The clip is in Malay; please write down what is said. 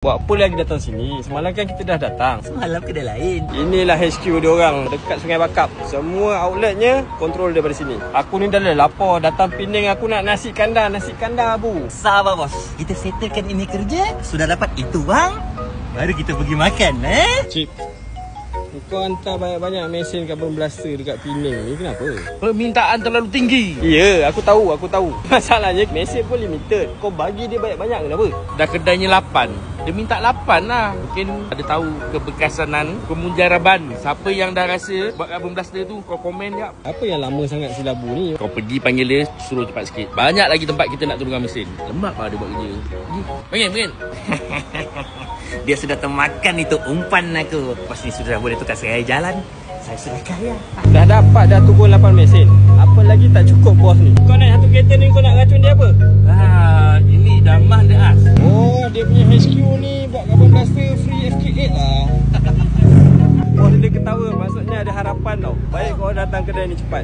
Buat apa lagi datang sini? Semalam kan kita dah datang. Semalam kedai lain. Inilah HQ diorang dekat Sungai Bakap. Semua outletnya kontrol daripada sini. Aku ni dah lapar. Datang Penang aku nak nasi kandar. Nasi kandar bu. Sabar bos. Kita settlekan ini kerja. Sudah dapat itu bang. Baru kita pergi makan Cip, kau hantar banyak-banyak mesin carbon blaster dekat Penang ni kenapa? Permintaan terlalu tinggi. Ya, aku tahu. Masalahnya mesin pun limited. Kau bagi dia banyak-banyak kenapa? Dah kedainya 8. Dia minta 8 lah. Mungkin ada tahu kebekasanan, kemunjaraban. Siapa yang dah rasa buat carbon blaster tu, kau komen jap. Apa yang lama sangat si labu ni? Kau pergi panggil dia, suruh cepat sikit. Banyak lagi tempat kita nak turunkan mesin. Lemak lah dia buat kerja. Pergi. Panggil. Dia sudah termakan itu umpan aku. Pas ni sudah boleh tukar saya jalan. Saya sudah kaya. Dah dapat dah turun 8 mesin. Apa lagi tak cukup bos ni? Kau naik satu kereta ni kau nak racun dia apa? Ini damah dia as. Oh, dia punya HQ ni buat carbon blaster free FK8 lah. Bos dia ketawa, maksudnya ada harapan tau. Baik kau datang kedai ni cepat.